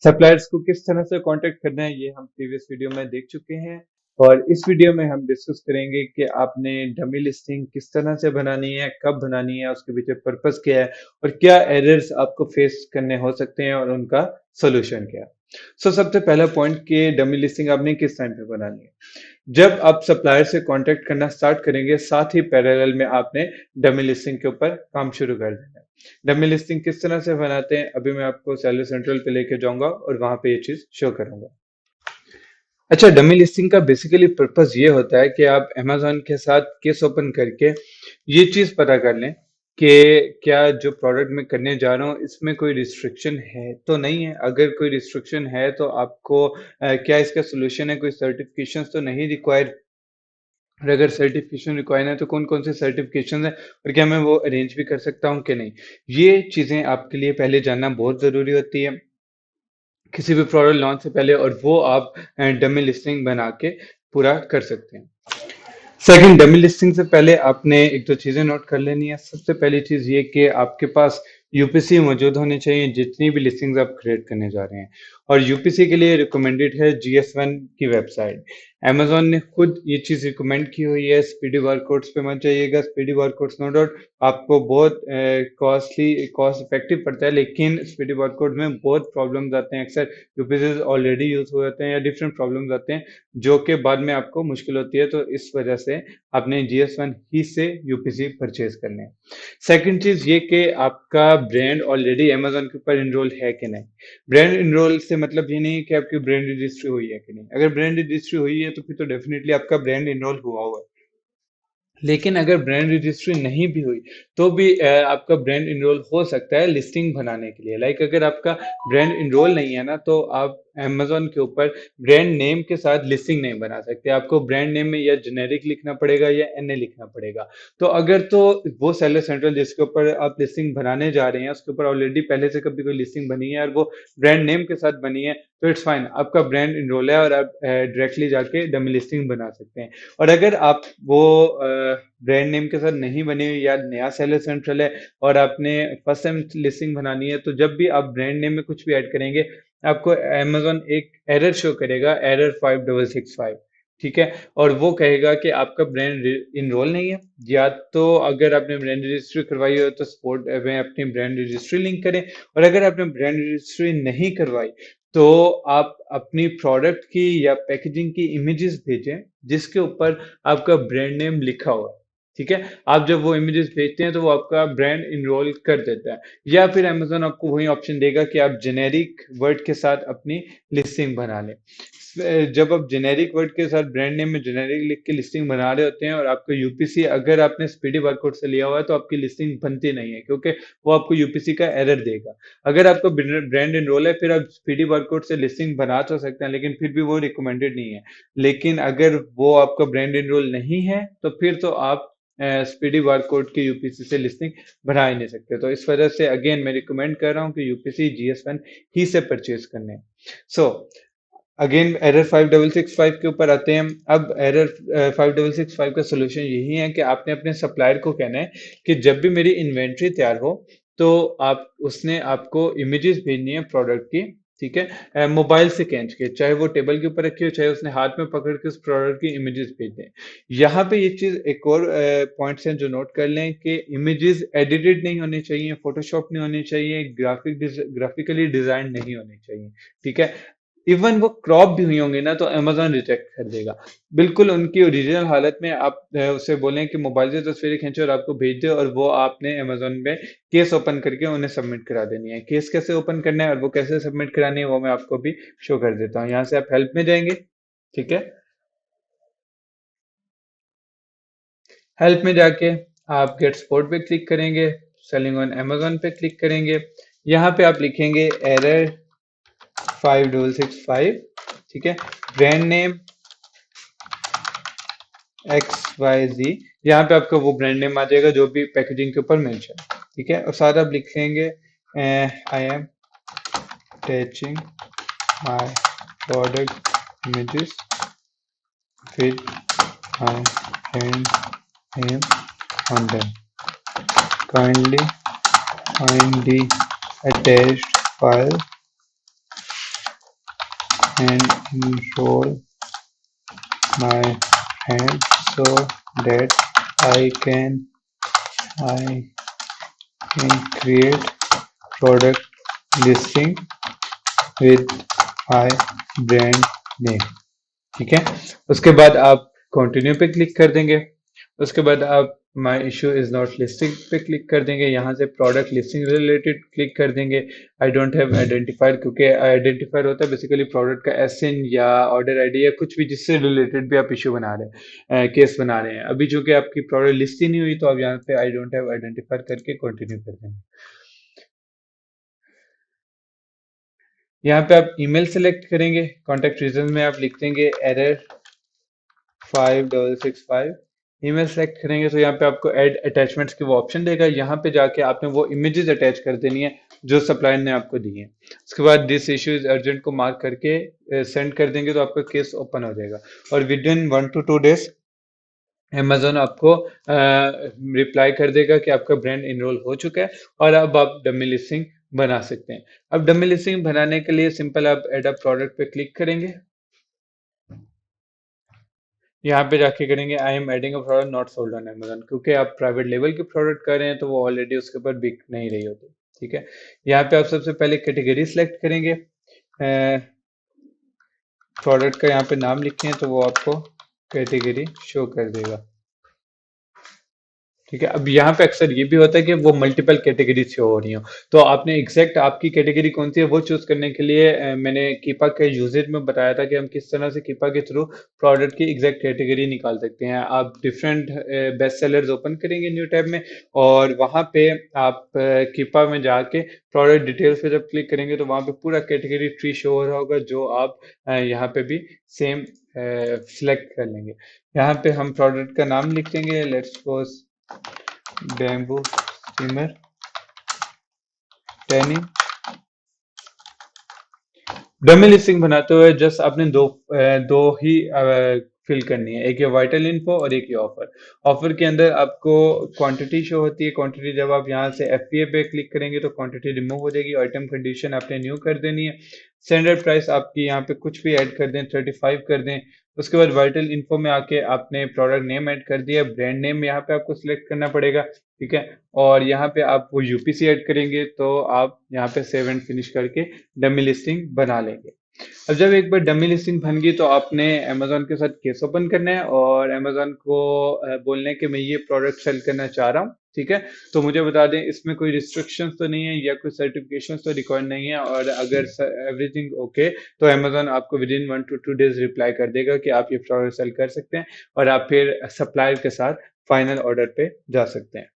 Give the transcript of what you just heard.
Suppliers को किस तरह से कांटेक्ट करना है ये हम प्रीवियस वीडियो में देख चुके हैं और इस वीडियो में हम डिस्कस करेंगे कि आपने डमी लिस्टिंग किस तरह से बनानी है, कब बनानी है, उसके पीछे पर्पस क्या है और क्या एरर्स आपको फेस करने हो सकते हैं और उनका सोल्यूशन क्या है। सबसे पहला पॉइंट कि डमी लिस्टिंग आपने किस टाइम पे बनानी है। जब आप सप्लायर से कांटेक्ट करना स्टार्ट करेंगे साथ ही पैरेलल में आपने डमी लिस्टिंग के ऊपर काम शुरू कर देना है। डमी लिस्टिंग किस तरह से बनाते हैं अभी मैं आपको सेलर सेंट्रल पे लेके जाऊंगा और वहां पे ये चीज शो करूंगा। अच्छा, डमी लिस्टिंग का बेसिकली पर्पस ये होता है कि आप अमेजोन के साथ केस ओपन करके ये चीज पता कर लें कि क्या जो प्रोडक्ट मैं करने जा रहा हूँ इसमें कोई रिस्ट्रिक्शन है तो नहीं है। अगर कोई रिस्ट्रिक्शन है तो आपको क्या इसका सोल्यूशन है, कोई सर्टिफिकेशन तो नहीं रिक्वायर, और अगर सर्टिफिकेशन रिक्वायर है तो कौन कौन से सर्टिफिकेशन है और क्या मैं वो अरेंज भी कर सकता हूँ कि नहीं। ये चीजें आपके लिए पहले जानना बहुत जरूरी होती है किसी भी प्रोडक्ट लॉन्च से पहले, और वो आप डमी लिस्टिंग बना के पूरा कर सकते हैं। सेकंड, डमी लिस्टिंग से पहले आपने एक दो चीजें नोट कर लेनी है। सबसे पहली चीज ये कि आपके पास यूपीसी मौजूद होनी चाहिए जितनी भी लिस्टिंग्स आप क्रिएट करने जा रहे हैं, और यूपीसी के लिए रिकमेंडेड है जीएस1 की वेबसाइट। अमेजोन ने खुद ये चीज रिकमेंड की हुई है। स्पीडी बारकोड्स पे मत जाइएगा, स्पीडी बारकोड्स नो डाउट आपको बहुत कॉस्टली कॉस्ट इफेक्टिव पड़ता है, लेकिन स्पीडी बारकोड में बहुत प्रॉब्लम्स आते हैं। अक्सर यूपीसी ऑलरेडी यूज हो जाते हैं या डिफरेंट प्रॉब्लम्स आते हैं जो कि बाद में आपको मुश्किल होती है, तो इस वजह से आपने जीएस1 ही से यूपीसी परचेज करने हैं। सेकंड चीज ये कि आपका ब्रांड ऑलरेडी अमेजोन के ऊपर इनरोल है कि नहीं। ब्रांड इनरोल से मतलब ये नहीं है कि आपकी ब्रांड रजिस्ट्री हुई है कि नहीं। अगर ब्रांड रजिस्ट्री हुई है तो फिर तो डेफिनेटली आपका ब्रांड इनरोल हुआ है। लेकिन अगर ब्रांड रजिस्ट्री नहीं भी हुई तो भी आपका ब्रांड इनरोल हो सकता है लिस्टिंग बनाने के लिए। लाइक अगर आपका ब्रांड इनरोल नहीं है ना तो आप अमेजोन के ऊपर ब्रांड नेम के साथ लिस्टिंग नहीं बना सकते। आपको ब्रांड नेम में या जेनेरिक लिखना पड़ेगा या एनए लिखना पड़ेगा। तो अगर तो वो सेलर सेंट्रल जिसके ऊपर आप लिस्टिंग बनाने जा रहे हैं उसके ऊपर ऑलरेडी पहले से कभी कोई लिस्टिंग बनी है और वो ब्रांड नेम के साथ बनी है तो इट्स फाइन, आपका ब्रांड इनरोल है और आप डायरेक्टली जाके डमी लिस्टिंग बना सकते हैं। और अगर आप वो ब्रांड नेम के साथ नहीं बनी हुई या नया सेलर सेंट्रल है और आपने फर्स्ट टाइम लिस्टिंग बनानी है तो जब भी आप ब्रांड नेम में कुछ भी ऐड करेंगे आपको अमेजोन एक एरर शो करेगा, एरर 5665। ठीक है, और वो कहेगा कि आपका ब्रांड इनरोल नहीं है। या तो अगर आपने ब्रांड रजिस्ट्री करवाई हो तो सपोर्ट में अपनी ब्रांड रजिस्ट्री लिंक करें, और अगर आपने ब्रांड रजिस्ट्री नहीं करवाई तो आप अपनी प्रोडक्ट की या पैकेजिंग की इमेजेस भेजें जिसके ऊपर आपका ब्रांड नेम लिखा हुआ है। ठीक है, आप जब वो इमेजेस भेजते हैं तो वो आपका ब्रांड इनरोल कर देता है। या फिर अमेजोन आपको वही ऑप्शन देगा कि आप जेनेरिक वर्ड के साथ अपनी लिस्टिंग बना लें। जब आप जेनेरिक वर्ड के साथ ब्रांड नेम में जेनेरिक लिख के लिस्टिंग बना रहे होते हैं और आपका यूपीसी अगर आपने स्पीडी बारकोड से लिया हुआ है तो आपकी लिस्टिंग बनती नहीं है क्योंकि वो आपको यूपीसी का एरर देगा। अगर आपका ब्रांड इनरोल है फिर आप स्पीडी बारकोड से लिस्टिंग बना तो सकते हैं लेकिन फिर भी वो रिकमेंडेड नहीं है। लेकिन अगर वो आपका ब्रांड इनरोल नहीं है तो फिर तो आप स्पीडी बारकोड के यूपीसी से लिस्टिंग बना ही नहीं सकते। तो इस वजह से अगेन मैं रिकमेंड कर रहा हूँ कि यूपीसी जीएस1 ही से परचेज करने। सो अगेन एरर 5665 के ऊपर आते हैं। अब एरर 5665 का सोल्यूशन यही है कि आपने अपने सप्लायर को कहना है कि जब भी मेरी इन्वेंट्री तैयार हो तो आप उसने आपको इमेजेस भेजनी है प्रोडक्ट की। ठीक है, मोबाइल से खींच के, चाहे वो टेबल के ऊपर रखी हो चाहे उसने हाथ में पकड़ के उस प्रोडक्ट की इमेजेस भेज दें। यहाँ पे ये चीज एक और पॉइंट्स हैं जो नोट कर लें कि इमेजेस एडिटेड नहीं होनी चाहिए, फोटोशॉप नहीं होनी चाहिए, ग्राफिकली डिजाइन नहीं होनी चाहिए। ठीक है, इवन वो क्रॉप भी हुई होंगी ना तो अमेजोन रिजेक्ट कर देगा। बिल्कुल उनकी ओरिजिनल हालत में आप उसे बोलें कि मोबाइल से तस्वीरें खींचो और आपको भेज दे, और वो आपने अमेजोन में केस ओपन करके उन्हें सबमिट करा देनी है। केस कैसे ओपन करना है और वो कैसे सबमिट करानी है वो मैं आपको भी शो कर देता हूँ। यहाँ से आप हेल्प में जाएंगे। ठीक है, हेल्प में जाके आप गेट सपोर्ट पे क्लिक करेंगे, सेलिंग ऑन अमेजोन पे क्लिक करेंगे। यहाँ पे आप लिखेंगे एरर 5665। ठीक है, ब्रांड नेम XYZ, यहाँ पे आपका वो ब्रांड नेम आ जाएगा जो भी पैकेजिंग के ऊपर मेंशन। ठीक है, और साथ आप लिखेंगे I am attaching my product images with my brand name on them, kindly find the attached file and enroll my friend so that I can I can create product listing with my brand name। ठीक है, उसके बाद आप continue पे click कर देंगे। उसके बाद आप my issue is not listing पे क्लिक कर देंगे। यहाँ से प्रोडक्ट लिस्टिंग रिलेटेड क्लिक कर देंगे। आई डोंट हैव आइडेंटिफाइड, क्योंकि आइडेंटिफाइड होता है बेसिकली प्रोडक्ट का एसएन या ऑर्डर आईडी या कुछ भी जिससे रिलेटेड भी आप इशू बना रहे हैं, केस बना रहे हैं। अभी चूंकि आपकी प्रोडक्ट लिस्ट ही नहीं हुई तो आप यहाँ पे आई डोंट हैव आइडेंटिफाइड करके कंटिन्यू कर देंगे। यहाँ पे आप ईमेल सेलेक्ट करेंगे। कॉन्टैक्ट रीजन में आप लिख देंगे एरर 5665। ईमेल सेलेक्ट करेंगे तो यहाँ पे आपको ऐड अटैचमेंट्स की वो ऑप्शन देगा। यहाँ पे जाके आपने वो इमेजेस अटैच कर देनी है जो सप्लायर ने आपको दी है। उसके बाद दिस इशू इज अर्जेंट को मार्क करके सेंड कर देंगे तो आपका केस ओपन हो जाएगा और with in 1 to 2 days Amazon आपको रिप्लाई कर देगा कि आपका ब्रांड इनरोल हो चुका है और अब आप डमी लिस्टिंग बना सकते हैं। अब डमी लिस्टिंग बनाने के लिए सिंपल आप एड अ प्रोडक्ट पे क्लिक करेंगे। यहाँ पे जाके करेंगे I am adding a product not sold on Amazon, क्योंकि आप प्राइवेट लेवल की प्रोडक्ट कर रहे हैं तो वो ऑलरेडी उसके ऊपर बिक नहीं रही होती। ठीक है, यहाँ पे आप सबसे पहले कैटेगरी सिलेक्ट करेंगे। प्रोडक्ट का यहाँ पे नाम लिखें तो वो आपको कैटेगरी शो कर देगा। ठीक है, अब यहाँ पे अक्सर ये भी होता है कि वो मल्टीपल कैटेगरी शो हो रही हो, तो आपने एग्जैक्ट आपकी कैटेगरी कौन सी है वो चूज करने के लिए मैंने कीपा के यूजेज में बताया था कि हम किस तरह से कीपा के थ्रू प्रोडक्ट की एग्जैक्ट कैटेगरी निकाल सकते हैं। आप डिफरेंट बेस्ट सेलर्स ओपन करेंगे न्यू टैब में और वहाँ पे आप कीपा में जाके प्रोडक्ट डिटेल्स पे जब क्लिक करेंगे तो वहाँ पे पूरा कैटेगरी ट्री शो हो रहा होगा, जो आप यहाँ पे भी सेम सिलेक्ट कर लेंगे। यहाँ पे हम प्रोडक्ट का नाम लिख देंगे, let's suppose bamboo steamer tanning. Dummy listing बनाते हुए जस्ट आपने दो ही फिल करनी है, एक ये वाइटल इन्फो और एक ये ऑफर। ऑफर के अंदर आपको क्वांटिटी शो होती है। क्वांटिटी जब आप यहाँ से एफपीए पे क्लिक करेंगे तो क्वांटिटी रिमूव हो जाएगी। आइटम कंडीशन आपने न्यू कर देनी है। स्टैंडर्ड प्राइस आपकी यहाँ पे कुछ भी ऐड कर दें, 35 कर दें। उसके बाद वाइटल इन्फो में आके आपने प्रोडक्ट नेम ऐड कर दिया, ब्रांड नेम यहाँ पे आपको सिलेक्ट करना पड़ेगा। ठीक है, और यहाँ पे आप वो यूपीसी ऐड करेंगे तो आप यहाँ पे सेव एंड फिनिश करके डमी लिस्टिंग बना लेंगे। अब जब एक बार डमी लिस्टिंग बन गई तो आपने अमेजोन के साथ केस ओपन करना है और अमेजोन को बोलना है कि मैं ये प्रोडक्ट सेल करना चाह रहा हूँ। ठीक है, तो मुझे बता दें इसमें कोई रिस्ट्रिक्शंस तो नहीं है या कोई सर्टिफिकेशन तो रिक्वायर्ड नहीं है, और अगर एवरीथिंग ओके तो अमेजोन आपको with in 1 to 2 days reply कर देगा कि आप ये प्रोडक्ट सेल कर सकते हैं और आप फिर सप्लायर के साथ फाइनल ऑर्डर पे जा सकते हैं।